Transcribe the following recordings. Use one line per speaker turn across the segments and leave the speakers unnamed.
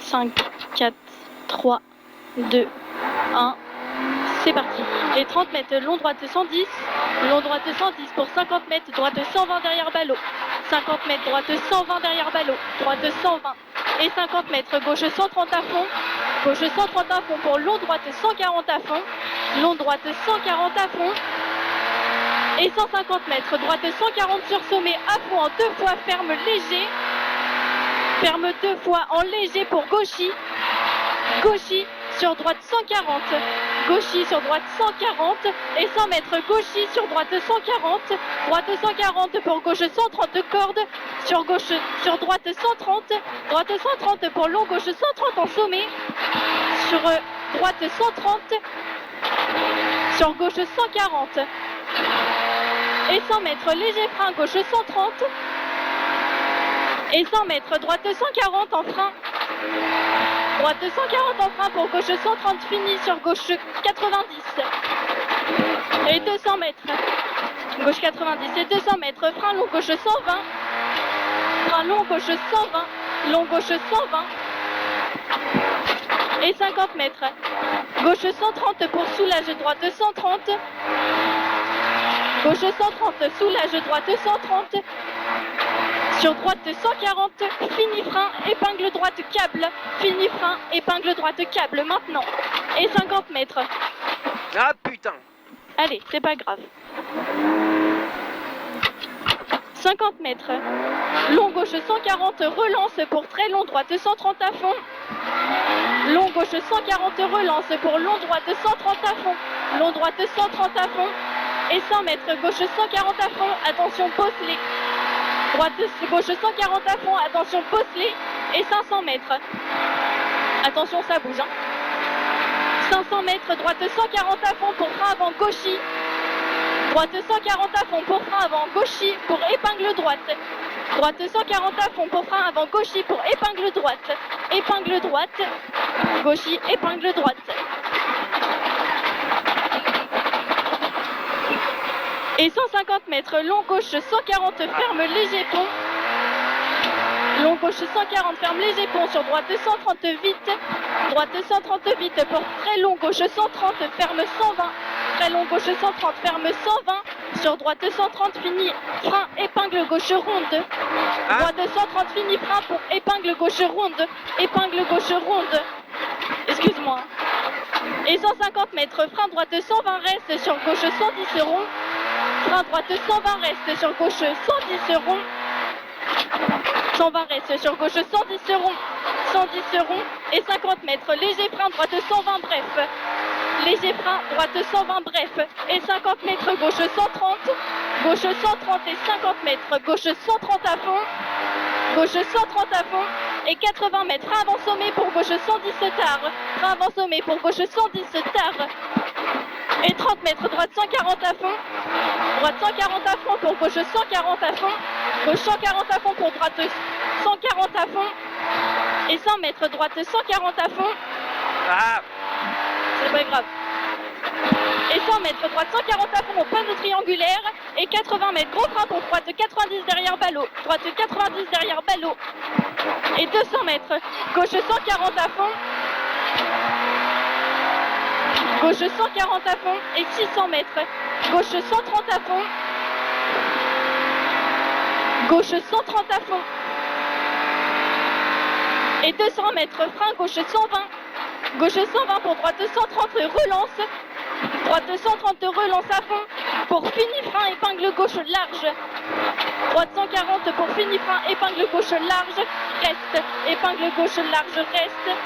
5, 4, 3, 2, 1. C'est parti. Les 30 mètres, long droite 110, long droite 110 pour 50 mètres, droite 120 derrière ballot. 50 mètres, droite 120 derrière ballot, droite 120 et 50 mètres, gauche 130 à fond, gauche 130 à fond pour long droite 140 à fond, long droite 140 à fond et 150 mètres, droite 140 sur sommet à fond en 2 fois, ferme léger, ferme 2 fois en léger pour gauchy, gauchy sur droite 140, gauchy sur droite 140 et 100 mètres, gauchy sur droite 140, droite 140 pour gauche 130 de corde, sur gauche, sur droite 130, droite 130 pour long, gauche 130 en sommet, sur droite 130, sur gauche 140 et 100 mètres, léger frein, gauche 130 et 100 mètres, droite 140 en frein. Droite 140 en frein pour gauche 130, fini sur gauche 90 et 200 mètres, gauche 90 et 200 mètres, frein long gauche 120, frein long gauche 120, long gauche 120 et 50 mètres, gauche 130 pour soulage, droite 130, gauche 130, soulage, droite 130, sur droite 140, fini frein, épingle droite, câble, fini frein, épingle droite, câble, maintenant. Et 50 mètres.
Ah putain!
Allez, c'est pas grave. 50 mètres. Long gauche 140, relance pour très long, droite 130 à fond. Long gauche 140, relance pour long, droite 130 à fond. Long droite 130 à fond. Et 100 mètres, gauche 140 à fond, attention, bosselet. Droite gauche 140 à fond, attention, bosselet. Et 500 mètres. Attention, ça bouge. 500 mètres, droite 140 à fond pour frein avant, gauchy. Droite 140 à fond pour frein avant, gauchy pour épingle droite. Droite 140 à fond pour frein avant, gauchy pour épingle droite. Épingle droite, gauchy, épingle droite. Et 150 mètres, long gauche 140, ferme léger pont. Long gauche 140, ferme léger pont sur droite 130 vite. Droite 130 vite pour très long gauche 130, ferme 120. Très long gauche 130, ferme 120. Sur droite 130, fini frein, épingle gauche ronde. Droite 130, fini frein pour épingle gauche ronde. Épingle gauche ronde. Excuse-moi. Et 150 mètres, frein droite 120, reste sur gauche 110 rond. Frein droite 120, reste sur gauche 110 rond. 120 reste sur gauche 110 rond. 110 rond et 50 mètres. Léger frein droite 120, bref. Léger frein droite 120, bref. Et 50 mètres, gauche 130. Gauche 130 et 50 mètres. Gauche 130 à fond. Gauche 130 à fond. Et 80 mètres. Frein avant sommet pour gauche 110 tard. Frein avant sommet pour gauche 110 tard. Et 30 mètres, droite 140 à fond. Droite 140 à fond pour gauche 140 à fond. Gauche 140 à fond pour droite 140 à fond. Et 100 mètres, droite 140 à fond.
Ah!
C'est pas grave. Et 100 mètres, droite 140 à fond au panneau triangulaire. Et 80 mètres, gros frein pour droite 90 derrière ballot. Droite 90 derrière ballot. Et 200 mètres, gauche 140 à fond. Gauche 140 à fond et 600 mètres. Gauche 130 à fond. Gauche 130 à fond. Et 200 mètres, frein, gauche 120. Gauche 120 pour droite 130, relance. Droite 130, relance à fond. Pour fini frein, épingle gauche large. Droite 140 pour fini frein, épingle gauche large. Reste. Épingle gauche large, reste.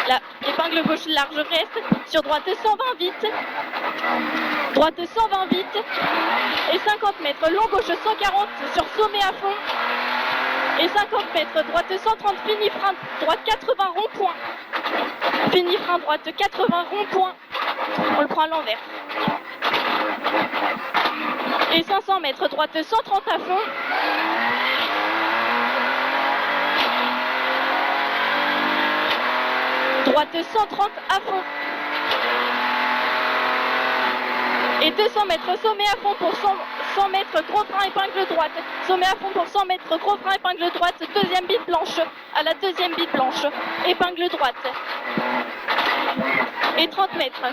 Là, épingle gauche large, reste. Sur droite 120 vite. Droite 120 vite. Et 50 mètres, long gauche 140 sur sommet à fond. Et 50 mètres, droite 130, fini frein, droite 80, rond-point. Fini frein, droite 80, rond-point. On le prend à l'envers. Et 500 mètres, droite 130 à fond. Droite 130 à fond. Et 200 mètres sommet à fond pour 100 mètres, gros frein, épingle droite. Sommet à fond pour 100 mètres, gros frein, épingle droite. Deuxième bite blanche, à la deuxième bite blanche. Épingle droite. Et 30 mètres.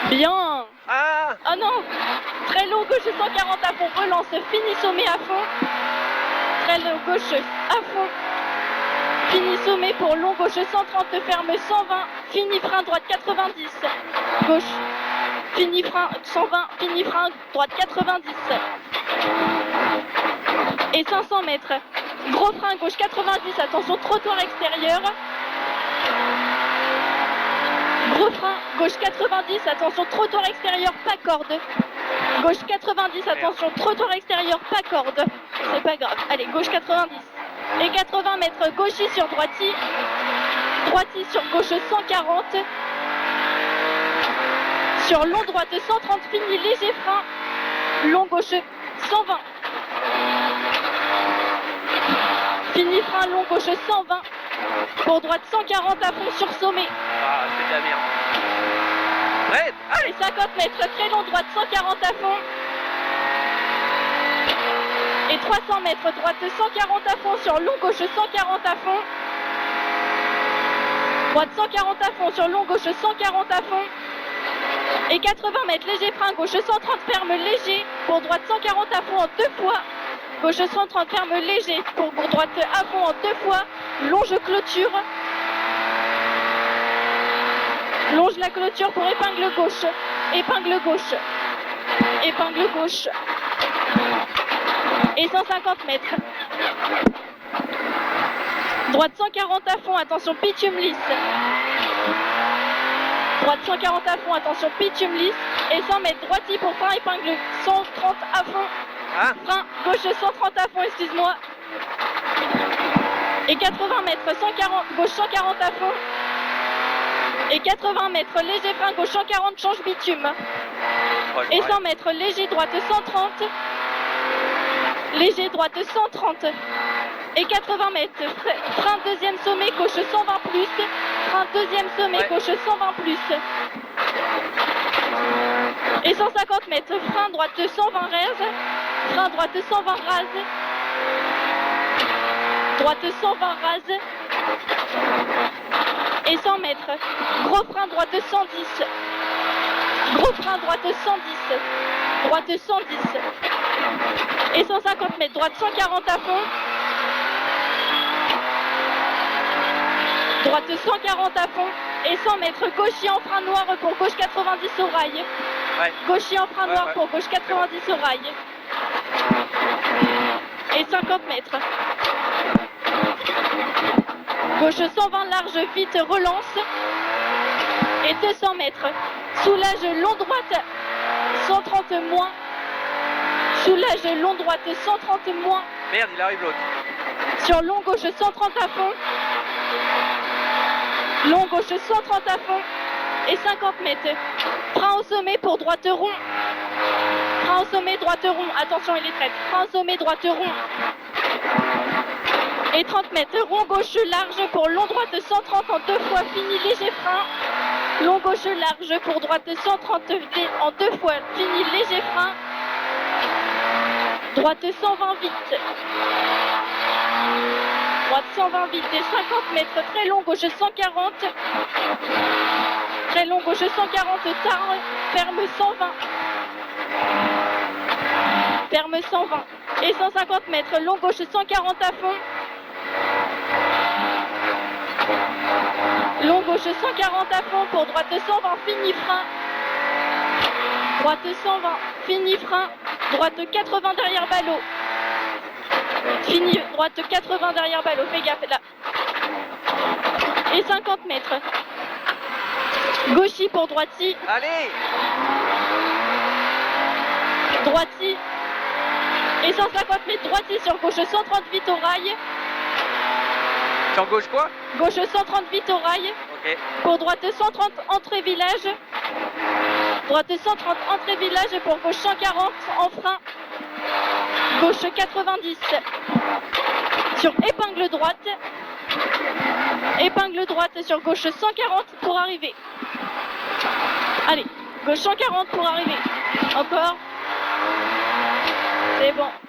Bien.
Ah,
Oh non. Très long gauche 140 à fond, relance, fini sommet à fond. Très long gauche à fond. Fini sommet pour long gauche 130, ferme 120. Fini frein droite 90. Gauche. Fini frein 120, fini frein droite 90. Et 500 mètres. Gros frein gauche 90, attention trottoir extérieur. Gros frein gauche 90, attention trottoir extérieur, pas corde. Gauche 90, attention trottoir extérieur, pas corde. C'est pas grave. Allez, gauche 90. Et 80 mètres, gauchis sur droiti. Droiti sur gauche 140. Sur long droite 130, fini, léger frein. Long gauche 120. Fini frein, long gauche 120. Pour droite 140 à fond sur sommet.
ah c'est de la merde. Prête, allez.
Et 50 mètres, très long droite 140 à fond. Et 300 mètres, droite 140 à fond sur long gauche 140 à fond. Droite 140 à fond sur long gauche 140 à fond. Et 80 mètres, léger frein, gauche 130, ferme léger. Pour droite 140 à fond en 2 fois. Gauche 130, ferme léger. Pour droite à fond en 2 fois. Longe clôture. Longe la clôture pour épingle gauche. Épingle gauche. Épingle gauche. Et 150 mètres. Droite 140 à fond, attention bitume lisse. Droite 140 à fond, attention bitume lisse. Et 100 mètres, droiti pour frein épingle 130 à fond.
Ah.
Frein gauche 130 à fond, excuse-moi. Et 80 mètres, 140, gauche 140 à fond. Et 80 mètres, léger frein gauche 140, change bitume. Et 100 mètres, léger droite 130. Léger droite 130. Et 80 mètres, frein deuxième sommet, gauche 120 plus. Frein deuxième sommet, gauche 120 plus. Et 150 mètres, frein droite 120 rase. Frein droite 120 rase. Droite 120 rase. Et 100 mètres, gros frein droite 110. Gros frein droite 110. Droite 110. Et 150 mètres, droite 140 à fond. Droite 140 à fond. Et 100 mètres, gauchis en frein noir pour gauche 90 au rail.
Ouais.
Gauchis en frein noir pour gauche 90 au rail. Et 50 mètres. Gauche 120 large, vite, relance. Et 200 mètres. Soulage long droite, 130 moins. Soulage long droite, 130 moins.
Merde, il arrive l'autre.
Sur long gauche, 130 à fond. Long gauche, 130 à fond. Et 50 mètres. Frein au sommet pour droite rond. Frein au sommet, droite rond. Attention, il est traite. Frein au sommet, droite rond. Et 30 mètres, rond gauche large pour long droite 130 en 2 fois, fini, léger frein. Long gauche large pour droite 130 en 2 fois, fini, léger frein. Droite 120 vite. Droite 120 vite et 50 mètres, très long gauche 140. Très long gauche 140, tard, ferme 120. Ferme 120. Et 150 mètres, long gauche 140 à fond. Long gauche 140 à fond pour droite 120, fini frein. Droite 120, fini frein. Droite 80 derrière ballot. Fini, droite 80 derrière ballot, fais gaffe là. Et 50 mètres. Gauchis pour droiti.
Allez.
Droiti. Et 150 mètres, droiti sur gauche 130 vite au rail.
Sur gauche quoi?
Gauche 130 vite au rail.
Ok.
Pour droite 130 entrée village. Droite 130 entrée village pour gauche 140 en frein. Gauche 90. Sur épingle droite. Épingle droite sur gauche 140 pour arriver. Allez, gauche 140 pour arriver. Encore. C'est bon.